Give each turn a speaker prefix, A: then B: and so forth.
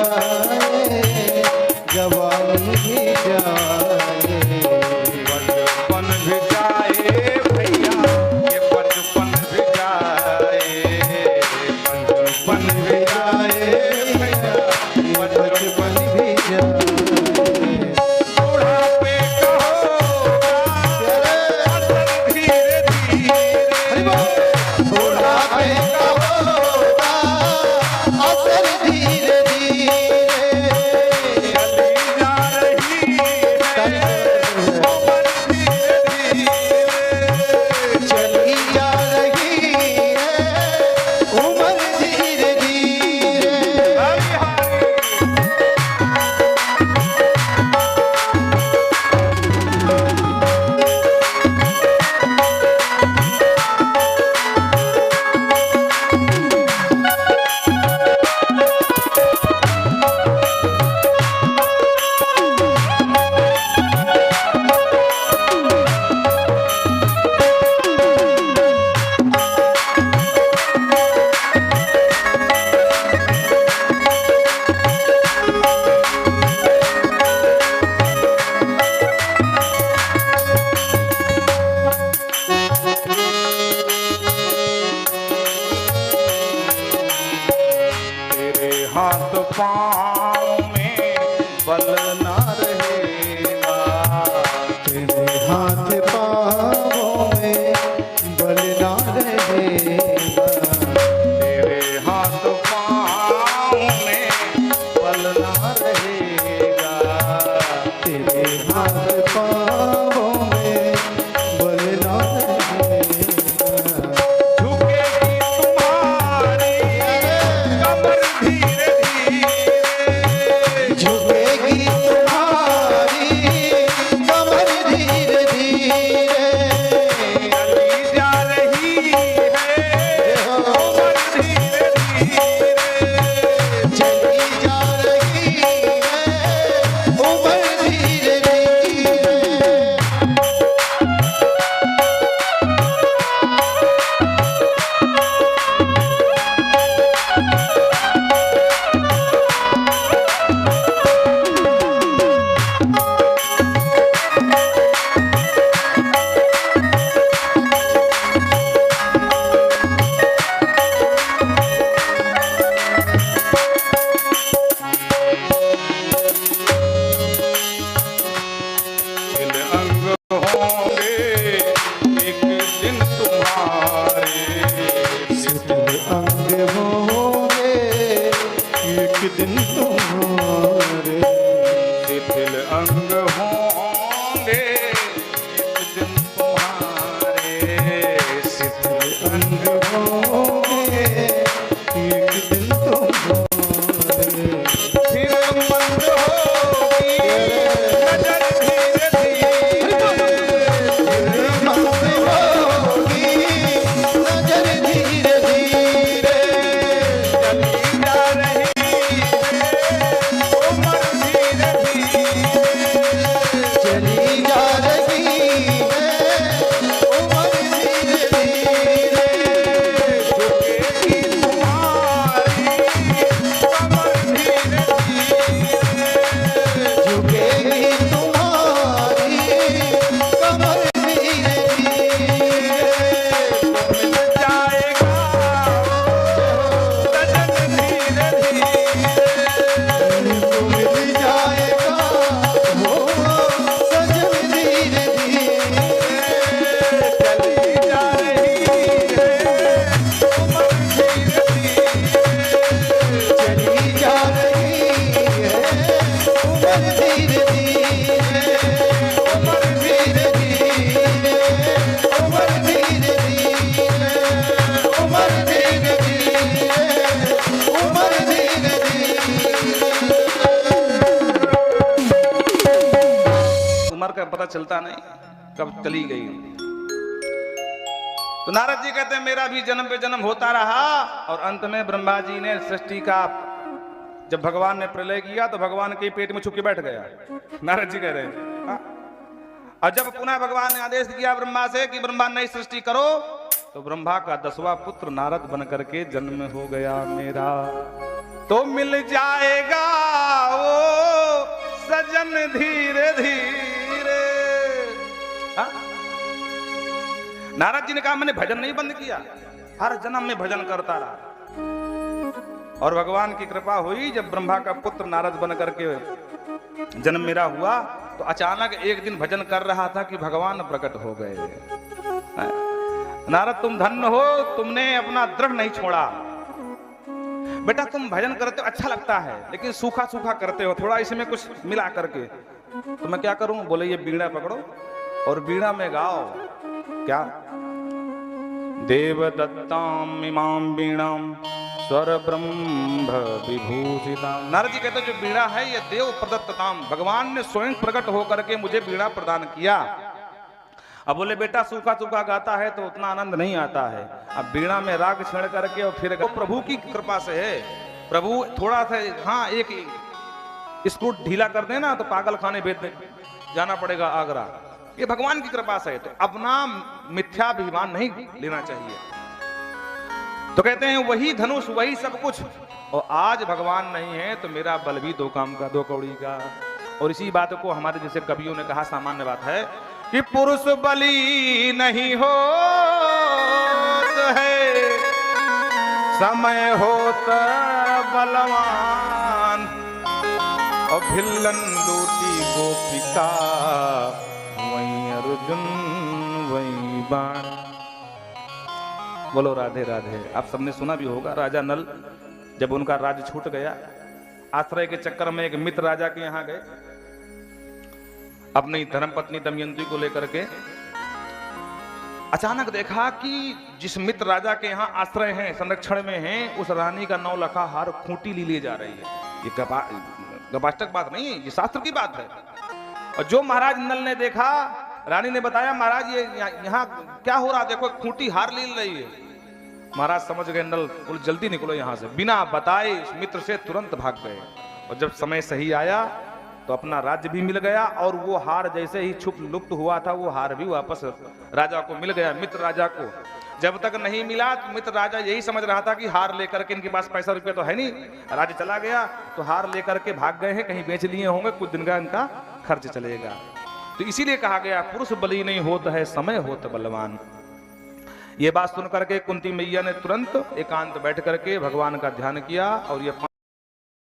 A: जाए, जवानी भी जाए,
B: बचपन भी जाए भैया, ये बचपन भी जाए, बचपन भी जाए भैया,
A: बचपन भी जाए।
B: बुढ़ापे का होगा असर धीरे धीरे,
A: बुढ़ापे का होगा असर धीरे धीरे,
B: चली जा रही है उम्र धीरे धीरे,
A: चली जा रही है उम्र धीरे धीरे।
B: हरी हरी तेरे हाथ पाँव में बल न रहेगा,
A: तेरे हाथ पाँवों में बल ना रहेगा,
B: तेरे हाथ पाँव में बल न रहेगा,
A: तेरे हाथ पाँवों में बल ना रहेगा।
B: झुकेगी तुम्हारी कमर धीरे धीरे,
A: झुकेगी तुम्हारी कमर धीरे धीरे,
B: चली जा रही है उम्र धीरे धीरे,
A: चली जा रही है उम्र धीरे धीरे।
B: दिल अंग होंगे एक दिन तुम्हारे,
A: शिथिल अंग होंगे एक दिन तुम्हारे,
B: शिथिल अंग होंगे एक दिन तुम्हारे, शिथिल
A: अंग होंगे एक दिन तुम्हारे।
B: फिर मंद होगी नजर धीरे धीरे,
A: मस्त होगी नजर धीरे धीरे,
B: चली जा रही है उम्र धीरे धीरे,
A: चली जा रही है उम्र धीरे धीरे,
B: झुकेगी तुम्हारी कमर धीरे धीरे,
A: झुकेगी तुम्हारी कमर धीरे धीरे।
B: मिल जाएगा सजन धीरे धीरे,
A: तुमको मिल जाएगा वो सजन धीरे धीरे,
B: चली जा रही है उम्र धीरे धीरे,
A: चली जा रही है उम्र धीरे धीरे, उम्र धीरे धीरे, उम्र धीरे धीरे, उम्र धीरे धीरे, उम्र धीरे धीरे।
B: उम्र का पता चलता नहीं कब चली गई। तो नारद जी कहते हैं मेरा भी जन्म पे जन्म होता रहा और अंत में ब्रह्मा जी ने सृष्टि का, जब भगवान ने प्रलय किया तो भगवान के पेट में छुप के बैठ गया। नारद जी कह रहे हैं हाँ? और जब पुनः भगवान ने आदेश किया ब्रह्मा से कि ब्रह्मा नई सृष्टि करो, तो ब्रह्मा का 10वां पुत्र नारद बन करके जन्म हो गया मेरा। तो मिल जाएगा वो सजन धीरे धीरे। हाँ? नारद जी ने कहा मैंने भजन नहीं बंद किया, हर जन्म में भजन करता रहा। और भगवान की कृपा हुई, जब ब्रह्मा का पुत्र नारद बन करके जन्म मेरा हुआ तो अचानक एक दिन भजन कर रहा था कि भगवान प्रकट हो गए। नारद तुम धन्य हो, तुमने अपना दृढ़ नहीं छोड़ा। बेटा तुम भजन करते हो अच्छा लगता है, लेकिन सूखा सूखा करते हो, थोड़ा इसमें कुछ मिला करके। तो मैं क्या करूं? बोले ये बीड़ा पकड़ो और बीड़ा में गाओ। क्या? देवदत्ताम इमाम बीणाम स्वर ब्रह्म विभूषिताम। नारद जी कहते जो बीड़ा है ये देव प्रदत्तताम, भगवान ने स्वयं प्रकट होकर के मुझे बीड़ा प्रदान किया। अब बोले बेटा सूखा सूखा गाता है तो उतना आनंद नहीं आता है, अब बीड़ा में राग छेड़ करके और फिर तो प्रभु की कृपा से है। प्रभु थोड़ा सा हाँ एक स्क्रू ढीला कर देना तो पागल खाने भेज जाना पड़ेगा आगरा, ये भगवान की कृपा से है। तो अपना मिथ्याभिमान नहीं लेना चाहिए। तो कहते हैं वही धनुष वही सब कुछ, और आज भगवान नहीं है तो मेरा बल भी दो काम का, दो कौड़ी का। और इसी बात को हमारे जैसे कवियों ने कहा, सामान्य बात है कि पुरुष बली नहीं हो है, समय होता बलवान, और भिल्लन लूटी गोपिका, वहीं अर्जुन वहीं बाण। बोलो राधे राधे। आप सबने सुना भी होगा, राजा नल जब उनका राज्य छूट गया, आश्रय के चक्कर में एक मित्र राजा के यहाँ गए अपनी धर्मपत्नी दमयंती को लेकर के। अचानक देखा कि जिस मित्र राजा के यहाँ आश्रय हैं, संरक्षण में हैं, उस रानी का 9 लखा हार खूंटी ली जा रही है। ये गपाष्टक बात नहीं है, ये शास्त्र की बात है। और जो महाराज नल ने देखा, रानी ने बताया महाराज ये यहाँ क्या हो रहा, देखो खूंटी हार ली रही है। महाराज समझ गए, नल बोले जल्दी निकलो यहाँ से। बिना बताए उस मित्र से तुरंत भाग गए। और जब समय सही आया तो अपना राज्य भी मिल गया, और वो हार जैसे ही छुप लुप्त हुआ था, वो हार भी वापस राजा को मिल गया, मित्र राजा को। जब तक नहीं मिला तो मित्र राजा यही समझ रहा था कि हार लेकर के इनके पास पैसा रुपया तो है नहीं, राज्य चला गया तो हार लेकर के भाग गए हैं, कहीं बेच लिए होंगे, कुछ दिन का इनका खर्च चलेगा। तो इसीलिए कहा गया पुरुष बली नहीं होता है, समय होता बलवान। ये बात सुन करके कुंती मैया ने तुरंत एकांत बैठ करके भगवान का ध्यान किया, और ये